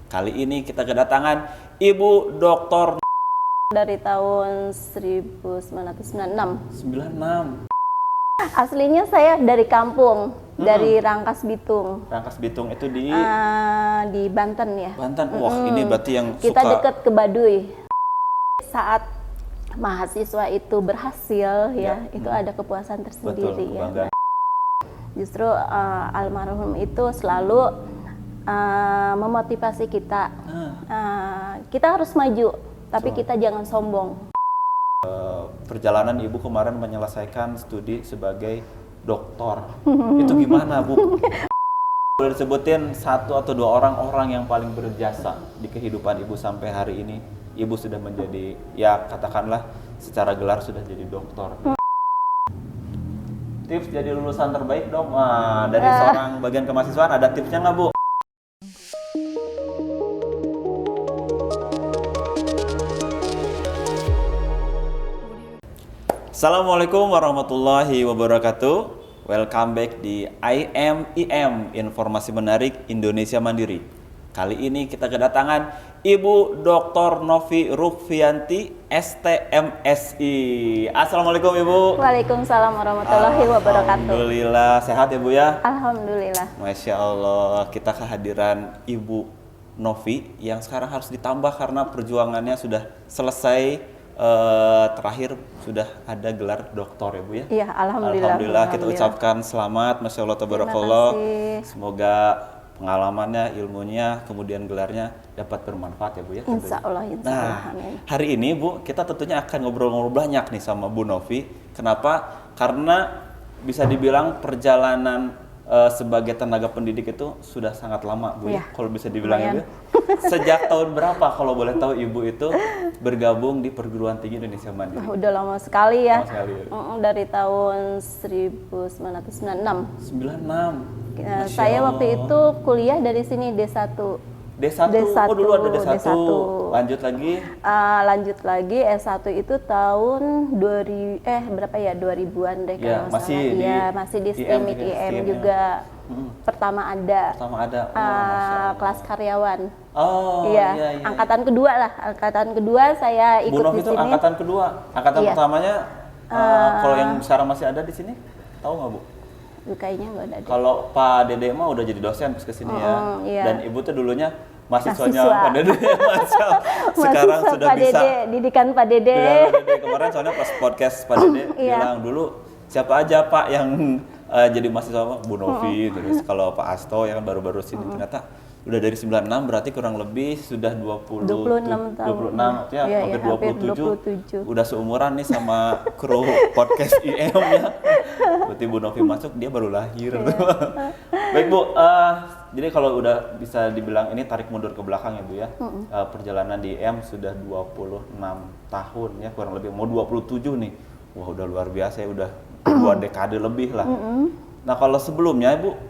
Kali ini kita kedatangan Ibu Dr. Dari tahun 1996. 96. Aslinya saya dari kampung, dari Rangkas Bitung. Rangkas Bitung itu di Banten ya. Banten. Wah, ini berarti yang Kita suka dekat ke Baduy. Saat mahasiswa itu berhasil ya, itu ada kepuasan tersendiri. Betul, ya. kebanggaan. Justru almarhum itu selalu memotivasi kita. Kita harus maju, tapi kita jangan sombong. Perjalanan Ibu kemarin menyelesaikan studi sebagai doktor. Itu gimana, Bu? Boleh disebutin satu atau dua orang yang paling berjasa di kehidupan Ibu sampai hari ini? Ibu sudah menjadi, ya katakanlah secara gelar sudah jadi doktor. Tips jadi lulusan terbaik dong. Dari seorang bagian kemahasiswaan ada tipsnya nggak, Bu? Assalamualaikum warahmatullahi wabarakatuh. Welcome back di IMIM, Informasi Menarik Indonesia Mandiri. Kali ini kita kedatangan Ibu Dr. Novi Rukfianti, STMSI. Assalamualaikum Ibu. Waalaikumsalam warahmatullahi wabarakatuh. Alhamdulillah, sehat ya Bu ya? Alhamdulillah. Masya Allah, kita kehadiran Ibu Novi yang sekarang harus ditambah karena perjuangannya sudah selesai. Terakhir sudah ada gelar doktor ya Bu ya? Iya, alhamdulillah. Alhamdulillah, kita ucapkan selamat, Masya Allah, tabarakallah. Semoga pengalamannya, ilmunya, kemudian gelarnya dapat bermanfaat ya Bu ya? Insya Allah, insya Allah. Hari ini Bu, kita tentunya akan ngobrol-ngobrol banyak nih sama Bu Novi. Kenapa? Karena bisa dibilang perjalanan sebagai tenaga pendidik itu sudah sangat lama Bu ya, kalau bisa dibilang ya. Sejak tahun berapa kalau boleh tahu Ibu itu bergabung di Perguruan Tinggi Indonesia Mandiri? Udah lama sekali ya. Lama sekali. Dari tahun 1996. 96. Saya waktu itu kuliah dari sini D1. D1. Oh, dulu ada D1. Lanjut lagi? Lanjut lagi S1 itu tahun 2000-an deh kalau masih salah. Iya, masih di STEM IM juga. Pertama ada. Kelas karyawan. Oh, iya. Angkatan kedua lah. Angkatan kedua saya ikut Bu Novi di sini. itu angkatan kedua. Angkatan pertamanya kalau yang sekarang masih ada di sini, tahu nggak Bu? Kayaknya nggak ada. Kalau Pak Dede mah udah jadi dosen pas kesini ya. Iya. Dan Ibu tuh dulunya mahasiswanya Pak Dede. Sekarang mahasiswa sudah Pak bisa. Dede, didikan Pak Dede. Kemarin soalnya pas podcast Pak Dede bilang dulu siapa aja Pak yang jadi mahasiswa Bu Novi, terus kalau Pak Asto yang kan baru-baru sini ternyata udah dari 96 berarti kurang lebih sudah 26 tahun. 26 ya, hampir 27. Udah seumuran nih sama kru podcast IM ya. Berarti Bu Novi masuk dia baru lahir. Baik Bu, jadi kalau udah bisa dibilang ini tarik mundur ke belakang ya Bu ya. Perjalanan di IM sudah 26 tahun ya, kurang lebih mau 27 nih. Wah, udah luar biasa ya, udah 2 dekade lebih lah. Nah, kalau sebelumnya Ibu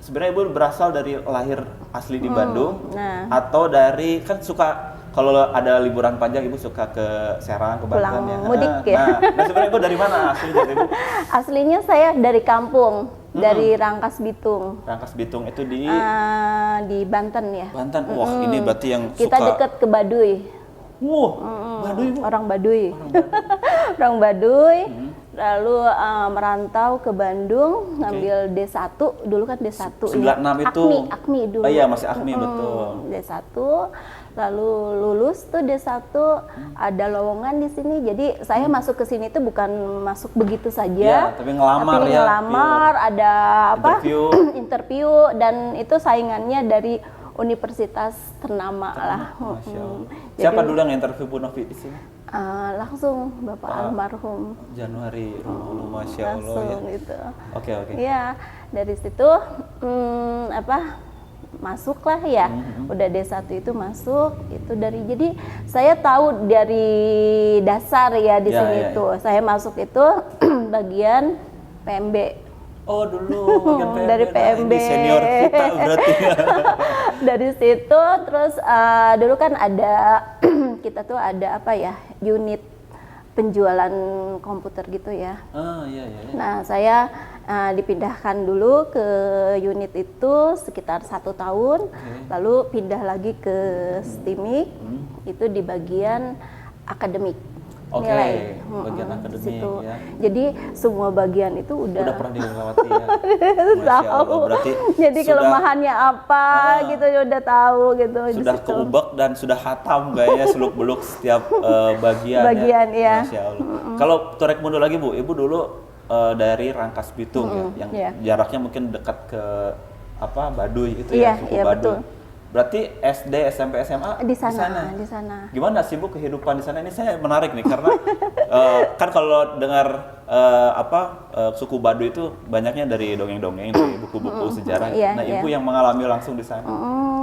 sebenarnya Ibu berasal dari lahir asli di Bandung atau dari kan suka kalau ada liburan panjang Ibu suka ke Serang, ke Banten ya. Mudik ya. Nah, sebenarnya Ibu dari mana aslinya Ibu? Aslinya saya dari kampung, dari Rangkas Bitung. Rangkas Bitung itu di Banten ya. Banten. Wah, ini berarti yang kita suka dekat ke Baduy. Baduy Bu. Orang Baduy. Orang Baduy. Lalu merantau ke Bandung, ngambil D1, dulu kan D1 96 itu. Akmi dulu. Oh iya, masih Akmi betul. D1, lalu lulus tuh D1, ada lowongan di sini. Jadi saya masuk ke sini tuh bukan masuk begitu saja. Ya, tapi ngelamar ada apa? Interview dan itu saingannya dari universitas ternama lah. Masya Allah. Siapa dulu yang interview Bu Novi di sini? Langsung Bapak almarhum Januari. Masya Allah langsung ya. gitu. Oke. Iya, dari situ masuklah ya. Udah D1 itu masuk, itu jadi saya tahu dari dasar ya di sini tuh. Saya masuk itu bagian PMB. Oh dulu bagian PMB. Dari PMB. Ini senior kita berarti. Dari situ terus dulu kan ada kita tuh ada apa ya, unit penjualan komputer gitu ya. Iya. Nah saya dipindahkan dulu ke unit itu sekitar 1 tahun, lalu pindah lagi ke STIMIK, itu di bagian akademik. Nilai bagian akademik situ. ya. Jadi semua bagian itu udah pernah dilewati ya. tahu. Berarti jadi kelemahannya apa gitu udah tahu gitu. Sudah keubek dan sudah hatam kayaknya seluk-beluk setiap bagian ya. Masya Allah. Kalau tarik mundur lagi Bu, Ibu dulu dari Rangkas Bitung ya, yang jaraknya mungkin dekat ke Baduy itu ya, suku Baduy. Betul. Berarti SD, SMP, SMA di sana. Gimana sih Bu kehidupan di sana? Ini saya menarik nih karena kan kalau dengar suku Baduy itu banyaknya dari dongeng-dongeng, dari buku-buku sejarah. Nah, Ibu yang mengalami langsung di sana.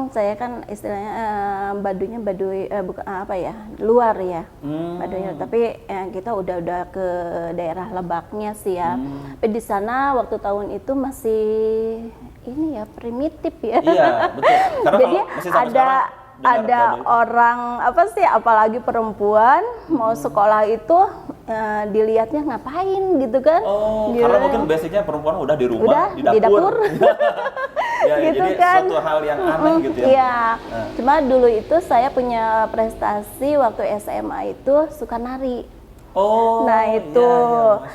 Saya kan istilahnya Baduynya Baduy bukan luar ya. Baduynya, tapi kita udah ke daerah Lebaknya sih ya. Tapi di sana waktu tahun itu masih ini ya primitif ya. Iya, betul. Karena jadi ada orang apalagi perempuan mau sekolah itu dilihatnya ngapain gitu kan. Gitu. Karena mungkin basicnya perempuan udah di rumah, di dapur. Ya, gitu jadi kan. Suatu hal yang aneh gitu ya. Iya. Cuma dulu itu saya punya prestasi waktu SMA itu suka nari. Nah itu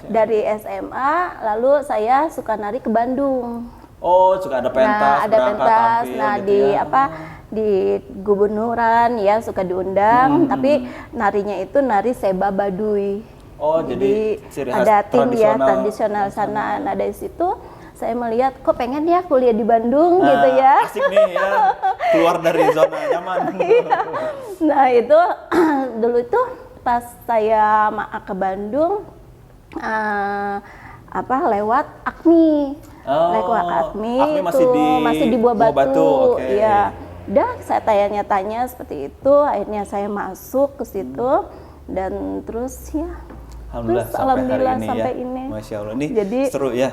dari SMA lalu saya suka nari ke Bandung. Suka ada pentas, ada pentas. Nah, gitu di gubernuran ya suka diundang, tapi narinya itu nari Seba Baduy. Jadi ciri khas ada tim tradisional sana. Nah, dari situ saya melihat kok pengen ya kuliah di Bandung gitu ya. Asik nih ya, keluar dari zona nyaman. Nah, itu dulu itu pas saya ke Bandung lewat AKMI. Lewat AKMI masih di Buah Batu. Iya. Udah saya tanya seperti itu, akhirnya saya masuk ke situ dan terus ya Alhamdulillah sampai ini. Masya Allah, ini jadi, seru ya.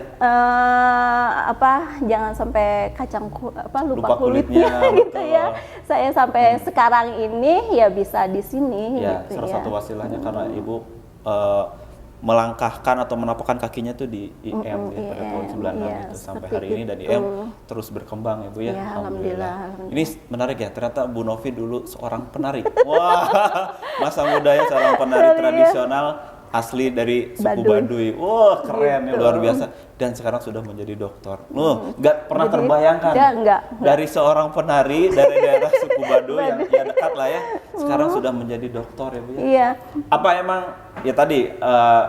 Jangan sampai lupa kulitnya gitu ya. Saya sampai sekarang ini ya bisa di sini. Ya, gitu, salah satu wasilahnya karena Ibu melangkahkan atau menapakkan kakinya tuh di IM pada tahun 96 itu sampai hari ini, dan IM terus berkembang ya Bu ya. Alhamdulillah. Ini menarik ya, ternyata Bu Novi dulu seorang penari. Wah, masa mudanya seorang penari tradisional asli dari suku Baduy. Wah, keren ya, luar biasa. Dan sekarang sudah menjadi dokter. Nggak pernah terbayangkan dari seorang penari dari daerah suku Baduy yang ya dekat lah ya, sekarang sudah menjadi dokter ya Bu ya. Iya. Apa emang ya tadi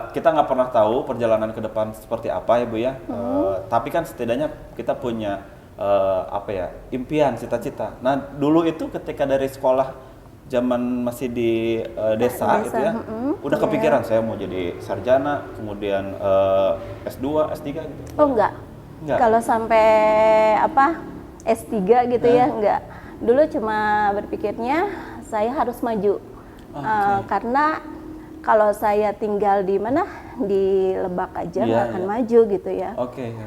kita nggak pernah tahu perjalanan ke depan seperti apa ya Bu ya. Tapi kan setidaknya kita punya impian, cita-cita. Nah, dulu itu ketika dari sekolah zaman masih di desa gitu ya, udah kepikiran saya mau jadi sarjana, kemudian S2, S3 gitu? Enggak. Kalau sampai S3 gitu ya, enggak. Dulu cuma berpikirnya saya harus maju. Karena kalau saya tinggal di Lebak aja nggak akan maju gitu ya.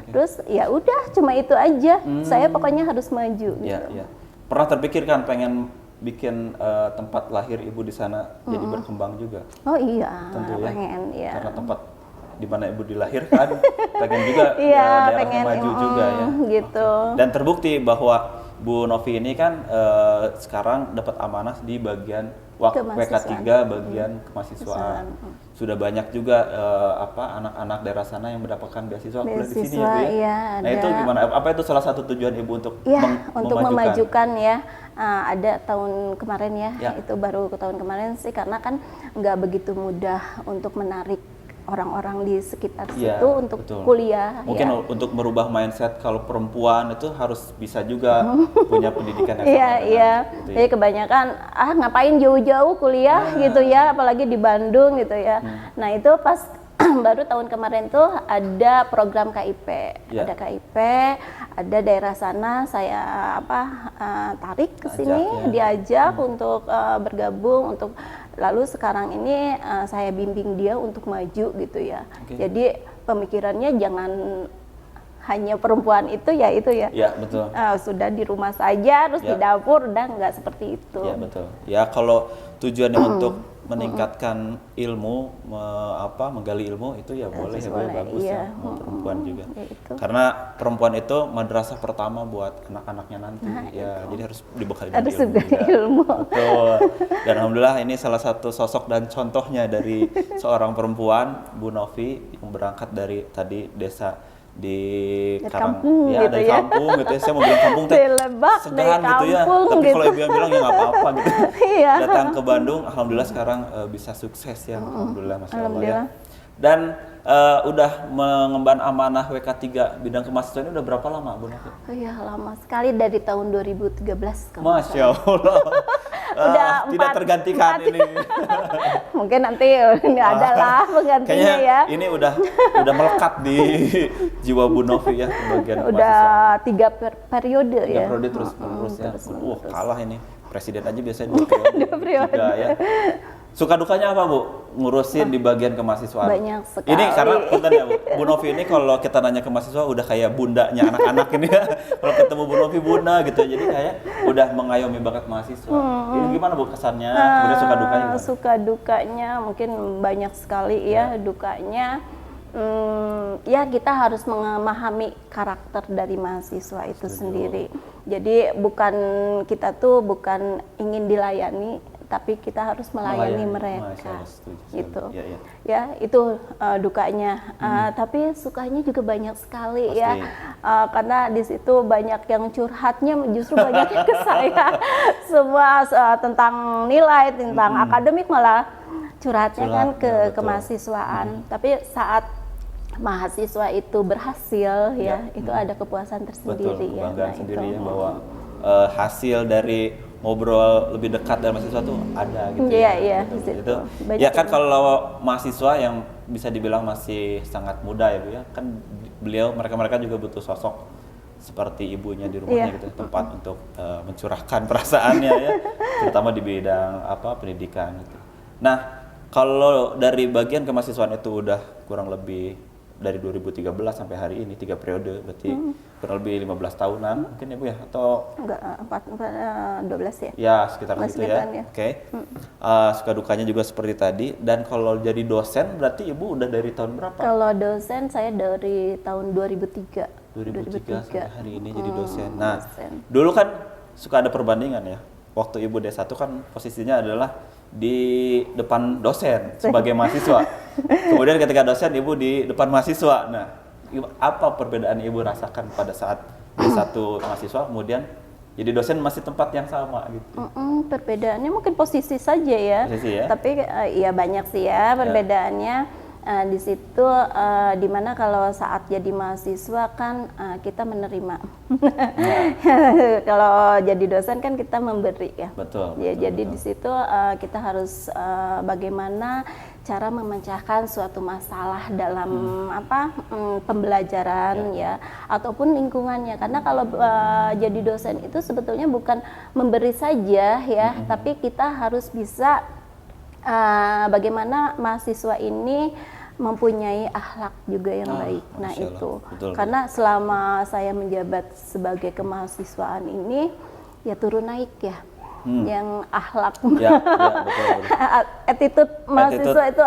Terus ya udah cuma itu aja. Saya pokoknya harus maju gitu. Pernah terpikirkan pengen bikin tempat lahir Ibu di sana jadi berkembang juga? Oh iya, tentu pengen ya. Karena tempat di mana Ibu dilahirkan, pengen juga daerahnya maju juga ya. Gitu. Dan terbukti bahwa Bu Novi ini kan sekarang dapat amanah di bagian WK3 bagian kemahasiswaan. Sudah banyak juga anak-anak daerah sana yang mendapatkan beasiswa kuliah di sini ya, Bu ya. Nah, itu gimana? Apa itu salah satu tujuan Ibu untuk memajukan ya? Ada tahun kemarin ya, itu baru ke tahun kemarin sih, karena kan nggak begitu mudah untuk menarik orang-orang di sekitar situ untuk kuliah. Mungkin untuk merubah mindset kalau perempuan itu harus bisa juga punya pendidikan yang sama. Iya. Jadi kebanyakan ngapain jauh-jauh kuliah gitu ya, apalagi di Bandung gitu ya. Nah, itu pas baru tahun kemarin tuh ada program KIP. Ada KIP, ada daerah sana saya tarik ke sini, diajak untuk bergabung untuk. Lalu sekarang ini saya bimbing dia untuk maju gitu ya. Jadi pemikirannya jangan hanya perempuan itu ya. Ya betul. Sudah di rumah saja, terus di dapur udah nggak seperti itu. Ya betul. Ya kalau tujuannya untuk meningkatkan ilmu, menggali ilmu itu ya boleh ya, bagus ya, mau perempuan juga. Ya, itu. Karena perempuan itu madrasah pertama buat anak-anaknya nanti. Ya, jadi harus dibekali ilmu juga. Ilmu. Betul. Dan alhamdulillah ini salah satu sosok dan contohnya dari seorang perempuan, Bu Novi, yang berangkat dari tadi desa di kampung ya, gitu dari ya. kampung gitu ya. Saya mau bilang kampung teh segan gitu ya, tapi kalau ibu yang bilang ya nggak apa-apa gitu. Datang ke Bandung, alhamdulillah sekarang bisa sukses ya, alhamdulillah, masya Allah ya. Dan udah mengemban amanah WK3 bidang kemahasiswaan ini udah berapa lama Bu Novi? Oh iya, lama sekali, dari tahun 2013. Masya Allah. Tidak tergantikan ini. Mungkin nanti ini adalah penggantinya ya. Ini udah melekat di jiwa Bu Novi ya, bagian udah 3 periode ya. 3 periode terus ya. Kalah ini. Presiden aja biasanya 2 periode. Juga, ya. Suka dukanya apa Bu? Ngurusin di bagian kemahasiswaan. Banyak sekali. Ini karena punten ya Bu Novi ini kalau kita nanya ke mahasiswa udah kayak bundanya anak-anak ini ya. Kalau ketemu Bu Novi bunda gitu, jadi kayak udah mengayomi bakat mahasiswa. Ini gimana Bu kesannya? Kemudian suka dukanya gimana? Suka dukanya mungkin banyak sekali ya. Dukanya ya kita harus memahami karakter dari mahasiswa itu sendiri. Jadi kita tuh bukan ingin dilayani, tapi kita harus melayani mereka, gitu. Ya itu dukanya. Tapi sukanya juga banyak sekali. Pasti. Ya, karena di situ banyak yang curhatnya, justru banyak yang ke saya. Semua tentang nilai, tentang akademik malah curhatnya kan ke kemahasiswaan. Tapi saat mahasiswa itu berhasil ya, itu ada kepuasan tersendiri. Betul, kebanggaan sendiri ya, bahwa hasil dari ngobrol lebih dekat dengan mahasiswa tuh ada gitu. Iya, itu. Ya kan kalau mahasiswa yang bisa dibilang masih sangat muda ya Bu ya, kan mereka juga butuh sosok seperti ibunya di rumahnya gitu, tempat untuk mencurahkan perasaannya ya, terutama di bidang pendidikan gitu. Nah, kalau dari bagian kemahasiswaan itu udah kurang lebih dari 2013 sampai hari ini 3 periode, berarti kurang lebih 15 tahunan mungkin ya Bu ya, atau enggak, 12 ya? Ya sekitar itu ya. Oke. Suka dukanya juga seperti tadi. Dan kalau jadi dosen berarti Ibu udah dari tahun berapa? Kalau dosen saya dari tahun 2003 sampai hari ini jadi dosen. Nah, dulu kan suka ada perbandingan ya. Waktu Ibu D1 kan posisinya adalah di depan dosen sebagai mahasiswa. Kemudian ketika dosen Ibu di depan mahasiswa. Nah, apa perbedaan Ibu rasakan pada saat D1 mahasiswa kemudian jadi dosen masih tempat yang sama gitu? Perbedaannya mungkin posisi saja ya. Tapi ya banyak sih ya perbedaannya. Di situ dimana kalau saat jadi mahasiswa kan kita menerima. Kalau jadi dosen kan kita memberi ya. Betul. Jadi di situ kita harus bagaimana cara memecahkan suatu masalah dalam pembelajaran ya, ataupun lingkungannya. Karena kalau jadi dosen itu sebetulnya bukan memberi saja ya, tapi kita harus bisa bagaimana mahasiswa ini mempunyai akhlak juga yang baik. Nah itu, betul. Karena selama saya menjabat sebagai kemahasiswaan ini ya turun naik ya, yang akhlak, betul. Attitude mahasiswa itu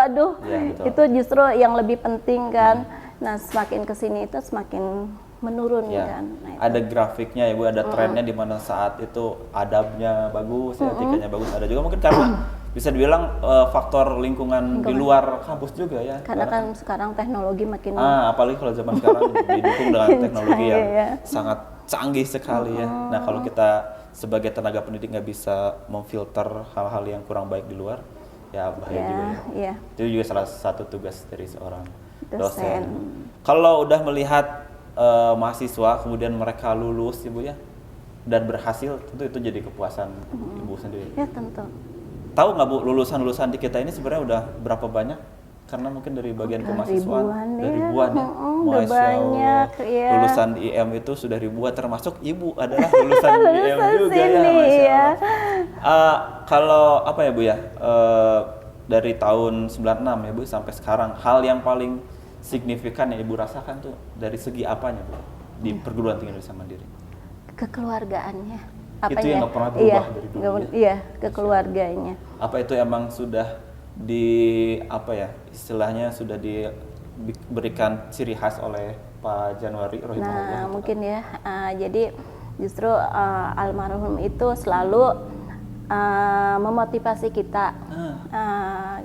itu justru yang lebih penting kan. Nah semakin kesini itu semakin menurun kan. Nah, ada grafiknya ya Bu, ada trennya di mana saat itu adabnya bagus, etikanya bagus. Ada juga mungkin karena bisa dibilang faktor lingkungan di luar kampus juga ya. Karena kan sekarang teknologi makin apalagi kalau zaman sekarang didukung dengan teknologi yang sangat canggih sekali ya. Nah kalau kita sebagai tenaga pendidik nggak bisa memfilter hal-hal yang kurang baik di luar, ya bahaya juga ya. Itu juga salah satu tugas dari seorang dosen. Kalau udah melihat mahasiswa kemudian mereka lulus Ibu ya dan berhasil, tentu itu jadi kepuasan Ibu sendiri. Ya tentu. Tahu nggak Bu, lulusan di kita ini sebenarnya udah berapa banyak? Karena mungkin dari bagian kemahasiswaan ribuan ya. Udah banyak ya. Lulusan IM itu sudah ribuan, termasuk Ibu adalah lulusan IM juga ya. Kalau apa ya Bu ya, dari tahun 96 ya Bu sampai sekarang, hal yang paling signifikan yang Ibu rasakan tuh dari segi apanya Bu di perguruan tinggi Indonesia Mandiri? Kekeluargaannya. Itu yang nggak pernah berubah dari dulu ya? Iya, kekeluarganya. Apa itu emang sudah istilahnya sudah diberikan ciri khas oleh Pak Januari rahimahullah? Nah, mungkin ya. Jadi justru almarhum itu selalu memotivasi kita.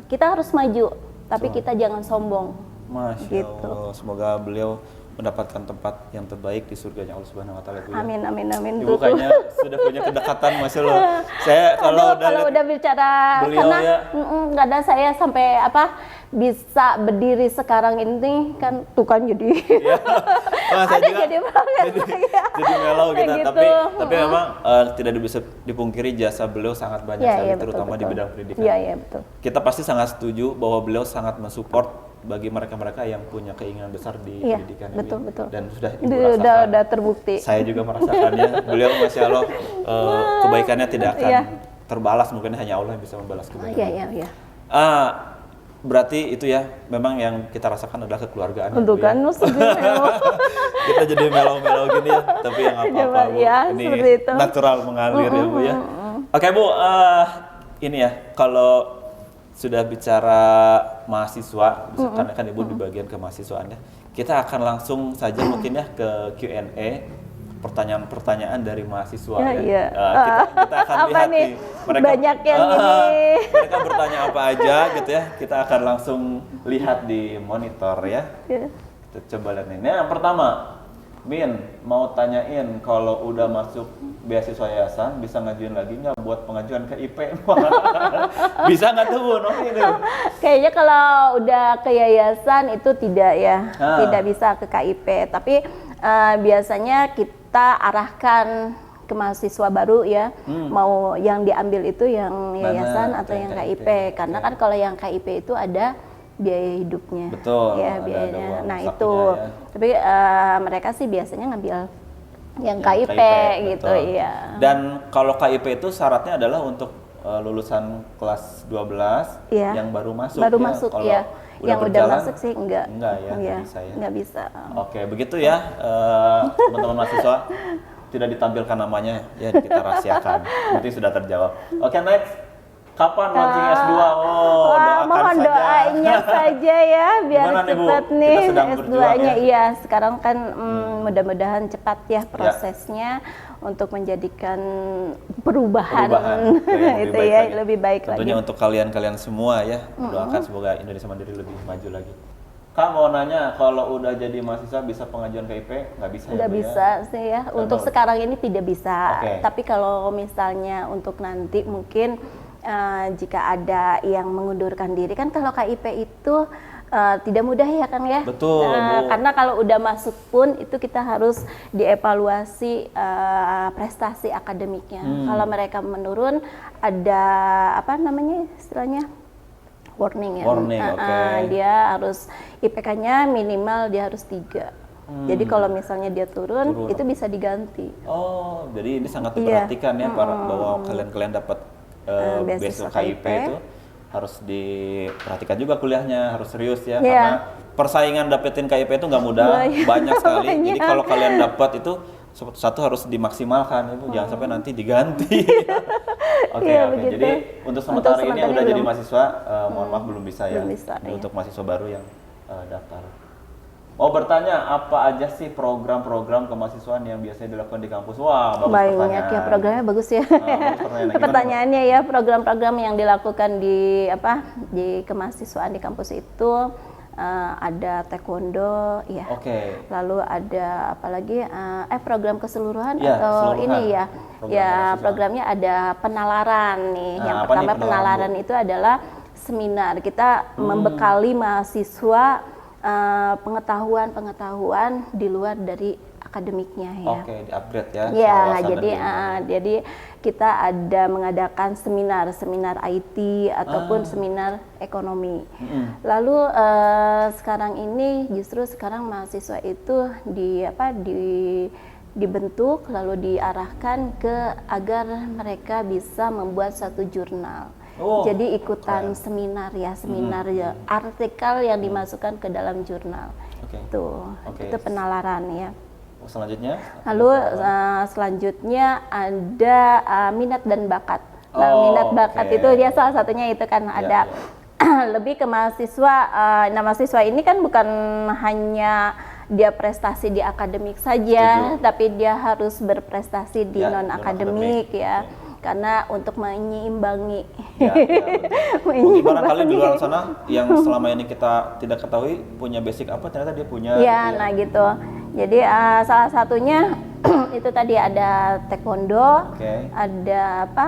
Kita harus maju, tapi kita jangan sombong. Masya gitu. Allah, semoga beliau mendapatkan tempat yang terbaik di surganya Allah Subhanahu Wa Taala. Amin, amin, amin. Ibu kayaknya sudah punya kedekatan, Masya Allah. Saya kalau udah bicara beliau karena ya, kadang saya sampai bisa berdiri sekarang ini kan tuh kan jadi ya. ada jadi banget jadi melau gitu. gitu. Tapi memang tidak bisa dipungkiri jasa beliau sangat banyak sekali, terutama di bidang pendidikan. Iya, betul. Kita pasti sangat setuju bahwa beliau sangat mensupport bagi mereka-mereka yang punya keinginan besar di pendidikan ini. Betul. Dan sudah Ibu rasakan. Udah terbukti. Saya juga merasakannya. Beliau Masya Allah kebaikannya tidak akan terbalas, mungkin hanya Allah yang bisa membalas kebaikan. Iya. Berarti itu ya, memang yang kita rasakan adalah kekeluargaan. Untuk kan kita jadi melau-melau gini ya, tapi yang apa-apa Bu. Ini natural mengalir ya Bu ya. Oke Bu, ini ya, kalau sudah bicara mahasiswa, misalkan kan Ibu di bagian kemahasiswaannya, kita akan langsung saja mungkin ya ke Q&A, pertanyaan-pertanyaan dari mahasiswa ya. Kita akan lihat nih mereka banyak yang mereka bertanya apa aja gitu ya. Kita akan langsung lihat di monitor ya. Kita coba lihat nih. Nah, yang pertama, Min mau tanyain kalau udah masuk beasiswa yayasan bisa ngajuin lagi nggak buat pengajuan ke IP? Bisa nggak tuh Bu? Kayaknya kalau udah ke yayasan itu tidak ya, tidak bisa ke KIP. Tapi biasanya kita arahkan ke mahasiswa baru ya, mau yang diambil itu yang yayasan atau yang KIP. Karena kan kalau yang KIP itu ada biaya hidupnya. Betul. Ya, biayanya. Nah itu. Ya. Tapi mereka sih biasanya ngambil yang KIP gitu, iya. Dan kalau KIP itu syaratnya adalah untuk lulusan kelas 12 yang baru masuk. Baru masuk ya. Yang udah masuk sih enggak. Enggak ya, nggak bisa ya. Enggak bisa. Oke, begitu ya teman-teman mahasiswa. Tidak ditampilkan namanya, ya kita rahasiakan. Nanti sudah terjawab. Oke, next. Kapan launching S2? Doakan mohon saja. doanya saja ya, biar cepat nih S2-nya. Iya, sekarang kan mudah-mudahan cepat ya prosesnya untuk menjadikan perubahan itu ya, lebih baik lagi. Tentunya untuk kalian-kalian semua ya, doakan semoga Indonesia Mandiri lebih maju lagi. Kak mau nanya, kalau udah jadi mahasiswa bisa pengajuan KIP? Nggak bisa ya? Nggak bisa sih ya, untuk sekarang ini tidak bisa. Tapi kalau misalnya untuk nanti mungkin jika ada yang mengundurkan diri, kan kalau KIP itu tidak mudah ya Kang ya. Betul. Karena kalau udah masuk pun itu kita harus dievaluasi prestasi akademiknya. Kalau mereka menurun ada apa namanya istilahnya warning ya. Dia harus IPK-nya minimal dia harus 3. Jadi kalau misalnya dia turun itu bisa diganti. Oh, jadi ini sangat diperhatikan ya bahwa kalian dapat beasiswa KIP itu harus diperhatikan juga kuliahnya, harus serius ya, karena persaingan dapetin KIP itu nggak mudah, banyak sekali. Jadi kalau kalian dapat itu satu harus dimaksimalkan, Ibu. Jangan sampai nanti diganti. Oke. Jadi untuk sementara ini yang udah jadi mahasiswa, mohon maaf belum bisa ya. Untuk mahasiswa baru yang daftar. Mau bertanya apa aja sih program-program kemahasiswaan yang biasanya dilakukan di kampus? Wah, bagus pertanyaan. Banyak ya programnya, bagus ya. Pertanyaannya ya, program-program yang dilakukan di kemahasiswaan di kampus itu ada taekwondo ya. Lalu ada apa lagi? Program keseluruhan atau keseluruhan. Ini ya. Programnya ada penalaran nih. Yang pertama penalaran itu adalah seminar. Kita membekali mahasiswa pengetahuan di luar dari akademiknya ya. Di-upgrade ya. Ya, jadi kita ada mengadakan seminar IT ataupun seminar ekonomi. Lalu sekarang ini justru mahasiswa itu dibentuk lalu diarahkan agar mereka bisa membuat satu jurnal. Jadi ikutan seminar ya, ya, artikel yang dimasukkan ke dalam jurnal. Itu penalaran ya. Selanjutnya? Lalu selanjutnya ada minat dan bakat. Nah, minat bakat itu dia salah satunya itu kan ada lebih ke mahasiswa. Nah, mahasiswa ini kan bukan hanya dia prestasi di akademik saja, tapi dia harus berprestasi di non akademik ya. Karena untuk menyeimbangi. Barangkali di luar sana yang selama ini kita tidak ketahui punya basic apa, ternyata dia punya. Ya, nah gitu. Jadi salah satunya itu tadi ada taekwondo, ada apa?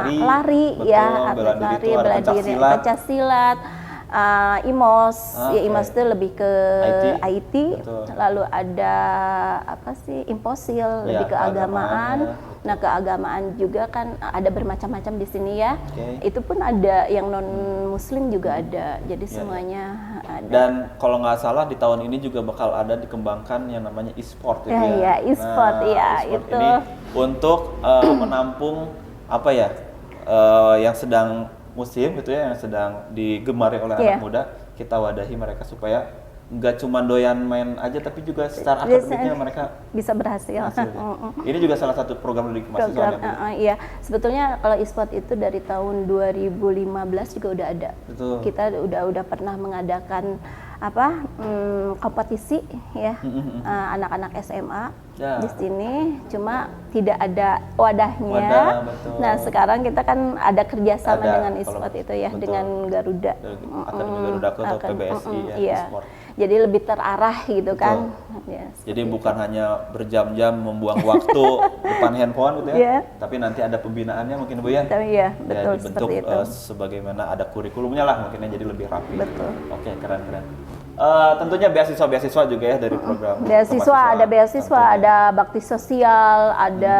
Lari ya, atlet lari, bela diri, pencak-silat, IMOS, IMOS itu lebih ke IT. Lalu ada apa sih, imposil, lebih ke agamaan. Nah, keagamaan juga kan ada bermacam-macam di sini ya. Itu pun ada yang non muslim juga ada. Jadi semuanya ada. Dan kalau nggak salah di tahun ini juga bakal ada dikembangkan yang namanya e-sport itu ya. Iya, e-sport itu. Ini untuk menampung apa ya? Yang sedang musim gitu ya, yang sedang digemari oleh anak muda, kita wadahi mereka supaya nggak cuma doyan main aja, tapi juga secara akademiknya mereka bisa berhasil. Ini juga salah satu program dari mahasiswa. Iya, sebetulnya kalau e-sport itu dari tahun 2015 juga udah ada. Kita udah pernah mengadakan kompetisi ya, anak-anak SMA di sini, cuma tidak ada wadahnya. Nah, sekarang kita kan ada kerjasama dengan e-sport itu ya, dengan Garuda. Garuda atau PBSI ya, e-sport. Jadi lebih terarah gitu kan. Jadi bukan hanya berjam-jam membuang waktu depan handphone gitu ya, tapi nanti ada pembinaannya mungkin Bu ya. Iya, betul, dibentuk seperti itu. Sebagaimana ada kurikulumnya lah mungkin, jadi lebih rapi. Betul. Oke, keren. Tentunya beasiswa juga ya dari program. Ada beasiswa, ada bakti sosial, ada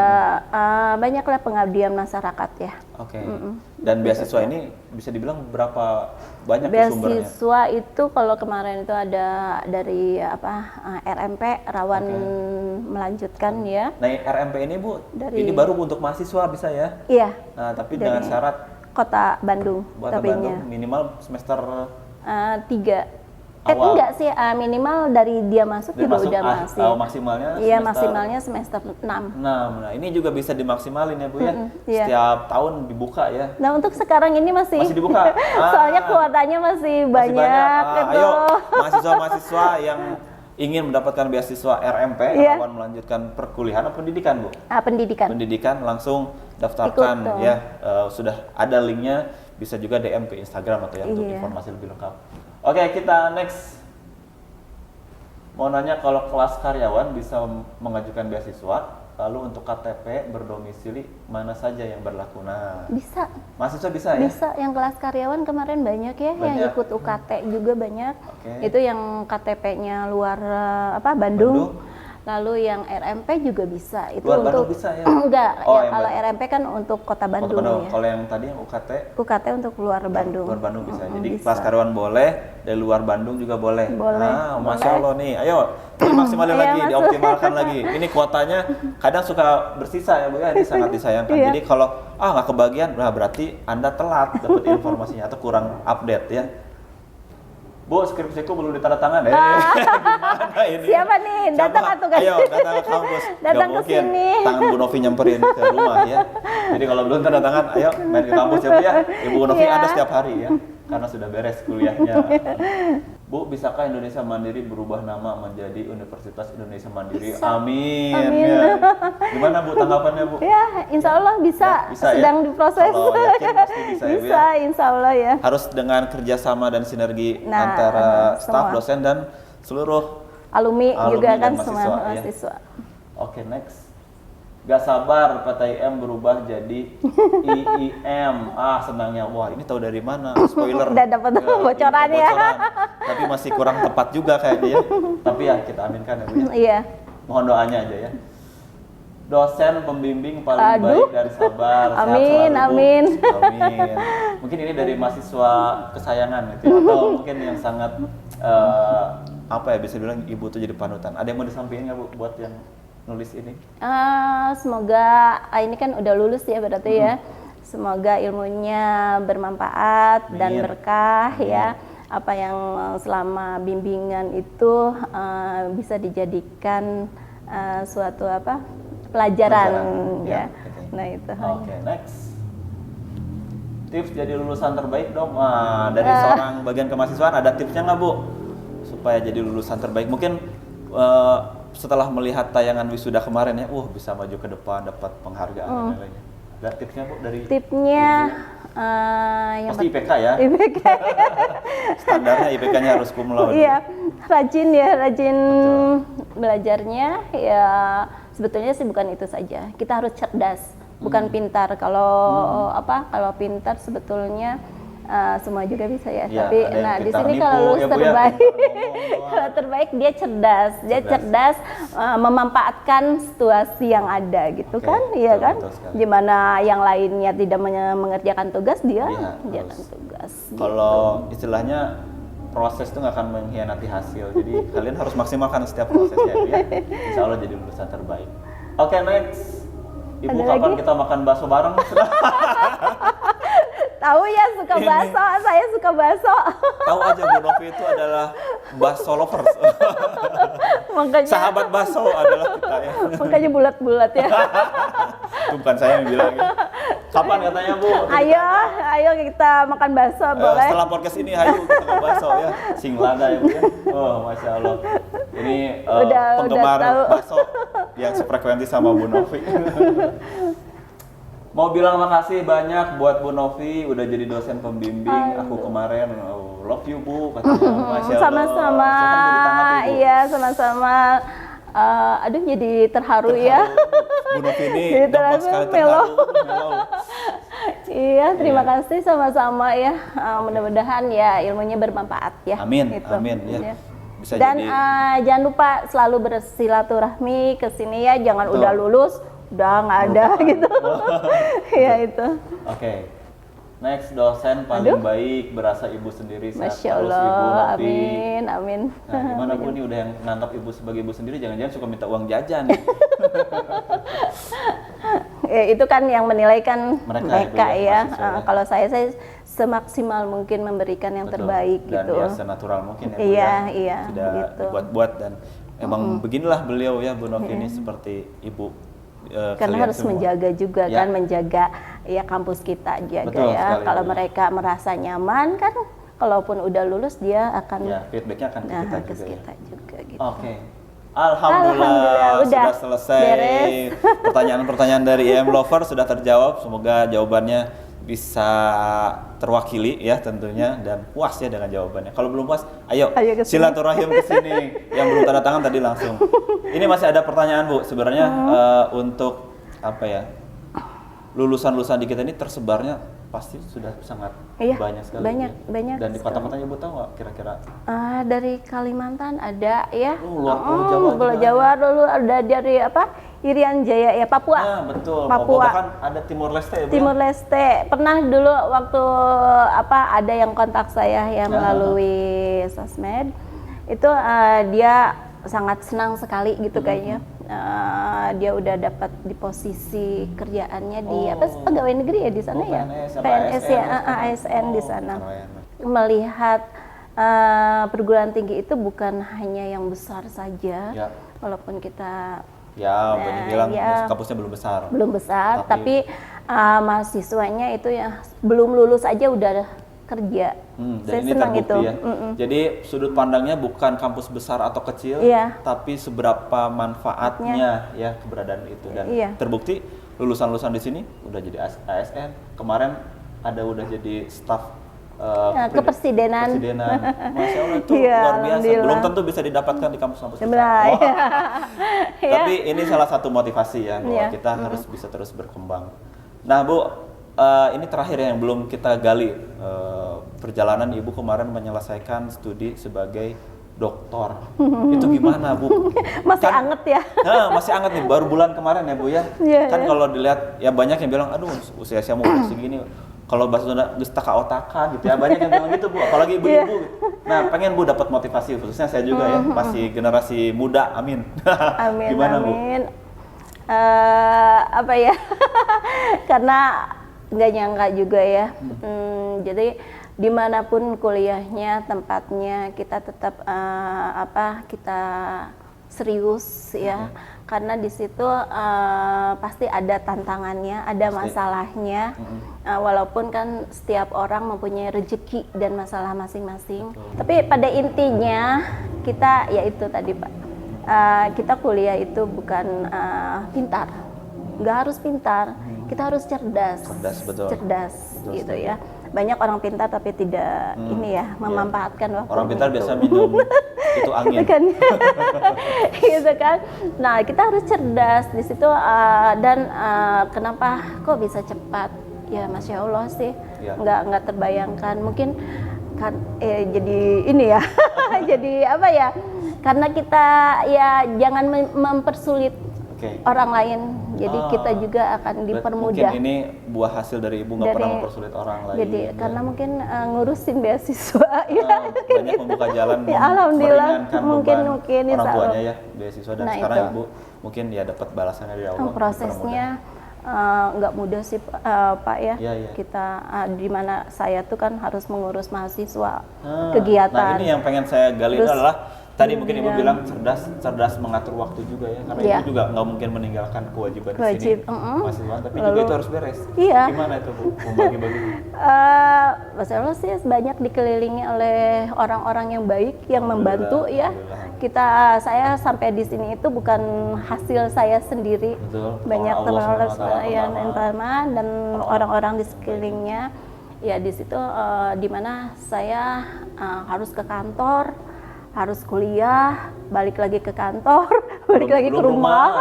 banyaklah pengabdian masyarakat ya. Dan beasiswa ini bisa dibilang berapa banyak sumbernya? Beasiswa itu kalau kemarin itu ada dari RMP Rawan Melanjutkan ya. Nah, RMP ini Bu, ini baru untuk mahasiswa bisa ya? Iya. Nah, tapi dengan syarat Kota Bandung. Bandung minimal semester 3. Enggak sih, minimal dari dia masuk juga udah masih. Maksimalnya? Iya, maksimalnya semester 6. Nah, ini juga bisa dimaksimalin ya Bu ya? Setiap tahun dibuka ya? Nah, untuk sekarang ini masih dibuka? Soalnya kuotanya masih banyak. Ayo, mahasiswa-mahasiswa yang ingin mendapatkan beasiswa RMP, Rawan Melanjutkan Perkuliahan atau Pendidikan Bu? Pendidikan, langsung daftarkan ya. Sudah ada linknya, bisa juga DM ke Instagram atau untuk informasi lebih lengkap. Oke, kita next. Mau nanya, kalau kelas karyawan bisa mengajukan beasiswa, lalu untuk KTP berdomisili mana saja yang berlaku? Nah, bisa. Mahasiswa bisa ya? Bisa, yang kelas karyawan kemarin banyak ya, yang ikut UKT juga banyak. Itu yang KTP-nya luar Bandung. Lalu yang RMP juga bisa. Itu luar untuk Bandung bisa ya? Enggak, ya kalau RMP kan untuk Kota Bandung ya. Kalau yang tadi yang UKT? UKT untuk luar Bandung. Luar Bandung bisa. Jadi kelas karyawan boleh, dari luar Bandung juga boleh. Masya Allah nih. Ayo, dimaksimalin lagi, dioptimalkan lagi. Ini kuotanya kadang suka bersisa ya Bu ya, ini sangat disayangkan. Jadi kalau nggak kebagian, berarti Anda telat dapat informasinya atau kurang update ya. Bu, skripsiku belum ditandatangan ya. Gimana ini? Siapa nih? Datang atau kan? Ayo, datang ke kampus. Datang ke sini. Tangan Bu Novi nyamperin ke rumah ya. Jadi kalau belum tanda tangan, ayo main ke kampus ya Bu ya. Ibu Novi ada setiap hari ya, karena sudah beres kuliahnya. Bu, bisakah Indonesia Mandiri berubah nama menjadi Universitas Indonesia Mandiri? Bisa. Amin. Ya. Gimana Bu tanggapannya Bu? Ya, insya Allah bisa. Sedang diproses. Kalau yakin pasti bisa ya Bu ya? Insya Allah ya. Harus dengan kerjasama dan sinergi antara staf, dosen, dan seluruh alumni juga kan, semua mahasiswa. Oke, next. Gak sabar PTIM berubah jadi IIM. Senangnya. Wah, ini tahu dari mana? Spoiler. Udah dapat bocoran ya. Tapi masih kurang tepat juga kayaknya ya. Tapi ya kita aminkan ya Bu ya. Iya. Mohon doanya aja ya. Dosen pembimbing paling baik dari Sabar. Amin, amin. Amin. Mungkin ini dari mahasiswa kesayangan gitu ya, atau mungkin yang sangat bisa bilang ibu tuh jadi panutan. Ada yang mau disampaikan nggak Bu buat yang nulis ini? Semoga ini kan udah lulus ya berarti ya. Semoga ilmunya bermanfaat dan Amin. berkah ya. Apa yang selama bimbingan itu bisa dijadikan suatu pelajaran ya. Nah itu. Oke, next. Tips jadi lulusan terbaik dong. Dari seorang bagian kemahasiswaan ada tipsnya nggak Bu? Supaya jadi lulusan terbaik. Mungkin setelah melihat tayangan wisuda kemarin ya, bisa maju ke depan, dapat penghargaan dan lain-lainnya. Ada tipsnya Bu dari? Tipsnya yang pasti IPK ya. IPK. Standarnya IPK-nya harus cum laude. Iya, rajin belajarnya ya. Sebetulnya sih bukan itu saja. Kita harus cerdas, bukan pintar. Kalau kalau pintar sebetulnya semua juga bisa ya. Tapi di sini kalau lulus terbaik, kalau terbaik dia cerdas. Dia cerdas memanfaatkan situasi yang ada gitu kan, iya kan? Gimana yang lainnya tidak mengerjakan tugas, dia mengerjakan tugas. Kalau istilahnya proses itu nggak akan mengkhianati hasil. Jadi kalian harus maksimalkan setiap prosesnya ya. Insya Allah jadi lulusan terbaik. Oke, next. Ibu, kapan kita makan bakso bareng? Tahu ya, suka bakso. Saya suka bakso. Tahu aja Bu Novi itu adalah bakso lovers. Makanya, sahabat bakso adalah kita ya. Makanya bulat-bulat ya. Itu bukan saya yang bilang ya. Kapan katanya Bu? Ayo kita makan bakso boleh. Setelah podcast ini ayo kita makan bakso ya. Singlada ya Bu ya. Masya Allah. Ini penggemar bakso yang sefrekuensi sama Bu Novi. Mau bilang makasih banyak buat Bu Novi udah jadi dosen pembimbing aku kemarin. Love you Bu, katanya. Masya Allah. Sama-sama. Iya, sama-sama. Aduh, jadi terharu ya. Bu Novi ini gampang sekali terharu. Iya, terima kasih sama-sama ya. Mudah-mudahan ya ilmunya bermanfaat ya. Amin, gitu. amin ya. Bisa dan jadi... jangan lupa selalu bersilaturahmi ke sini ya. Jangan udah lulus udah nggak ada gitu. Ya itu. Oke. Next, dosen paling baik berasa Ibu sendiri. Masya Allah, Ibu amin, amin. Nah, gimana Bu nih udah yang nganggap Ibu sebagai Ibu sendiri, jangan-jangan suka minta uang jajan. Ya, itu kan yang menilai kan mereka ya. Kalau saya semaksimal mungkin memberikan yang terbaik dan gitu. Dan ya senatural mungkin ya Bu. Iya, tidak gitu. dibuat-buat dan emang beginilah beliau ya Bu Novi ini seperti Ibu. Karena harus semua menjaga juga kan, menjaga ya kampus kita jaga ya. Kalau mereka merasa nyaman kan, kalaupun udah lulus dia akan feedbacknya akan ke kita juga gitu. Oke. Alhamdulillah sudah selesai. Pertanyaan-pertanyaan dari IM Lover sudah terjawab. Semoga jawabannya bisa terwakili ya tentunya dan puas ya dengan jawabannya. Kalau belum puas, ayo silaturahim ke sini. Yang belum tanda tangan tadi langsung. Ini masih ada pertanyaan Bu. Sebenarnya untuk apa ya? Lulusan-lulusan di kita ini tersebarnya pasti sudah sangat banyak sekali. Banyak. Dan di kota-kotanya Bu tahu nggak kira-kira? Dari Kalimantan ada ya. Luar Jawa dulu ada dari Irian Jaya ya, Papua. Nah, betul. Papua kan ada Timor Leste ya, Bu? Timor Leste. Pernah dulu waktu ada yang kontak saya yang melalui sosmed. Itu dia sangat senang sekali gitu kayaknya. Dia udah dapat di posisi kerjaannya di pegawai negeri ya di sana ya. PNS ya, ASN di sana. Melihat perguruan tinggi itu bukan hanya yang besar saja. Walaupun kita bilang kampusnya belum besar. Tapi mahasiswanya itu ya belum lulus aja udah kerja. Saya ini senang itu. Ya. Jadi sudut pandangnya bukan kampus besar atau kecil, tapi seberapa manfaatnya ya keberadaan itu dan terbukti lulusan-lulusan di sini udah jadi ASN. Kemarin udah jadi staf kepresidenan. Masya Allah itu luar biasa. Belum tentu bisa didapatkan di kampus-kampus besar. Tapi ini salah satu motivasi ya bahwa kita harus bisa terus berkembang. Nah Bu, ini terakhir yang belum kita gali. Perjalanan Ibu kemarin menyelesaikan studi sebagai doktor. Itu gimana Bu? Masih anget ya? Masih anget nih, baru bulan kemarin ya Bu ya. Kan kalau dilihat ya banyak yang bilang, aduh usia saya mau segini. Kalau bahasa Sunda gestaka-otaka gitu ya, banyak yang bilang gitu Bu, apalagi ibu-ibu. Nah, pengen Bu dapat motivasi, khususnya saya juga ya, masih generasi muda, amin. Amin. Gimana Bu? Karena nggak nyangka juga ya. Jadi dimanapun kuliahnya, tempatnya kita tetap kita serius ya, karena di situ pasti ada tantangannya, ada masalahnya. Walaupun kan setiap orang mempunyai rezeki dan masalah masing-masing. Tapi pada intinya kita ya itu tadi Pak, kita kuliah itu bukan pintar, nggak harus pintar, kita harus cerdas, betul. Cerdas gitu ya. Banyak orang pintar tapi tidak ini ya memanfaatkan waktu. Orang pintar biasa minum itu angin. Gitu kan. Nah, kita harus cerdas di situ dan kenapa kok bisa cepat? Ya Masya Allah sih. Nggak terbayangkan. Mungkin kan jadi ini ya. Jadi apa ya? Karena kita ya jangan mempersulit orang lain, jadi kita juga akan dipermudah. Mungkin ini buah hasil dari Ibu nggak pernah mempersulit orang lain. Jadi karena mungkin ngurusin beasiswa ya, banyak membuka jalan, ya, alhamdulillah, mungkin orang insya tuanya ya beasiswa dan sekarang itu. Ibu mungkin ya dapat balasannya dari Allah. Prosesnya nggak mudah sih Pak ya. Kita di mana saya tuh kan harus mengurus mahasiswa kegiatan. Nah ini yang pengen saya gali adalah tadi mungkin Ibu bilang cerdas mengatur waktu juga ya, karena Ibu juga nggak mungkin meninggalkan kewajiban di sini mahasiswa, tapi juga itu harus beres. Gimana itu Bu, membagi-bagi? Masya Allah sih banyak dikelilingi oleh orang-orang yang baik yang membantu ya. Saya sampai di sini itu bukan hasil saya sendiri. Banyak teman-teman dan orang-orang di sekelilingnya. Ya di situ di mana saya harus ke kantor, harus kuliah, balik lagi ke kantor, balik lagi ke rumah,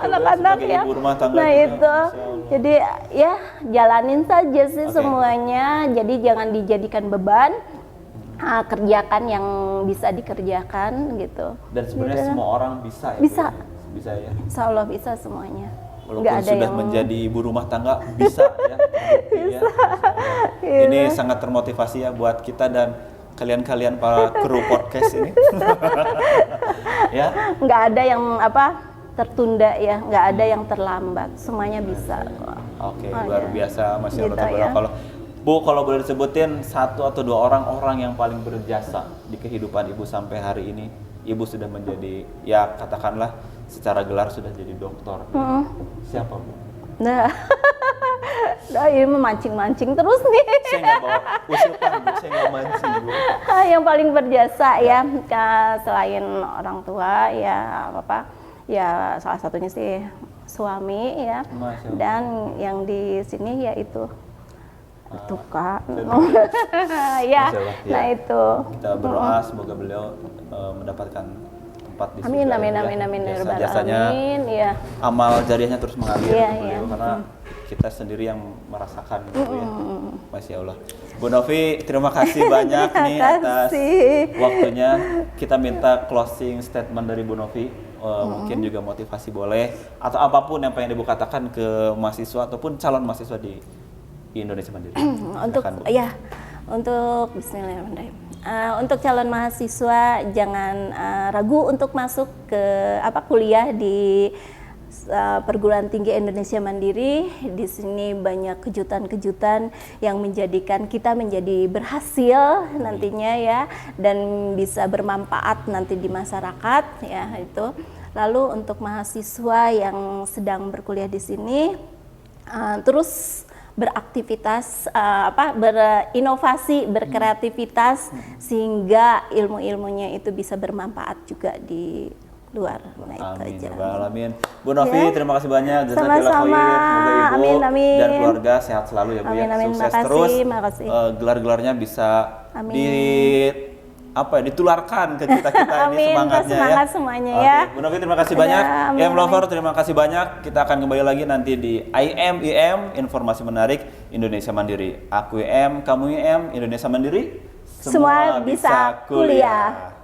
anak-anak ya. Nah itu, jadi ya jalanin saja sih semuanya. Jadi jangan dijadikan beban, kerjakan yang bisa dikerjakan gitu. Dan sebenarnya semua orang bisa ya? Bisa ya? Insya Allah bisa semuanya. Walaupun ada sudah menjadi ibu rumah tangga, bisa ya? Bisa. Ini sangat termotivasi ya buat kita dan kalian para kru podcast ini. Ya. Nggak ada yang tertunda ya, nggak ada yang terlambat, semuanya bisa. Oke, luar biasa, Masya Allah. Gitu ya. Kalau boleh disebutin satu atau dua orang yang paling berjasa di kehidupan Ibu sampai hari ini, Ibu sudah menjadi, ya katakanlah secara gelar sudah jadi doktor. Siapa Bu? Nah, ini memancing-mancing terus nih. Saya nggak bawa usulkan, saya nggak mancing Bu. Yang paling berjasa ya, selain orang tua ya ya salah satunya sih suami ya. Dan yang di sini yaitu Kak. Ya, nah itu. Kita berdoa semoga beliau mendapatkan tempat di surga. Amin. Jasanya, ya. Amal jariahnya terus mengalir karena kita sendiri yang merasakan gitu ya. Masya Allah. Bu Novi, terima kasih banyak nih atas waktunya. Kita minta closing statement dari Bu Novi. Mungkin juga motivasi boleh atau apapun yang pengen Ibu katakan ke mahasiswa ataupun calon mahasiswa di Indonesia Mandiri. Untuk Bismillahirrahmanirrahim. Untuk calon mahasiswa jangan ragu untuk masuk ke kuliah di Perguruan Tinggi Indonesia Mandiri. Di sini banyak kejutan-kejutan yang menjadikan kita menjadi berhasil nantinya ya, dan bisa bermanfaat nanti di masyarakat ya itu. Lalu untuk mahasiswa yang sedang berkuliah di sini terus beraktivitas, berinovasi, berkreativitas sehingga ilmu-ilmunya itu bisa bermanfaat juga di luar. Amin. Amin. Bu Novi, terima kasih banyak. Sama-sama. Amin. Dan keluarga sehat selalu ya Bu. Amin. Sukses terus. Gelar-gelarnya bisa ditularkan ke kita ini semangatnya semangat ya. Semuanya ya. Bu Novi, terima kasih banyak. IM Lover, terima kasih banyak. Kita akan kembali lagi nanti di IM informasi menarik Indonesia Mandiri. Aku IM, kamu IM, Indonesia Mandiri. Semua bisa kuliah.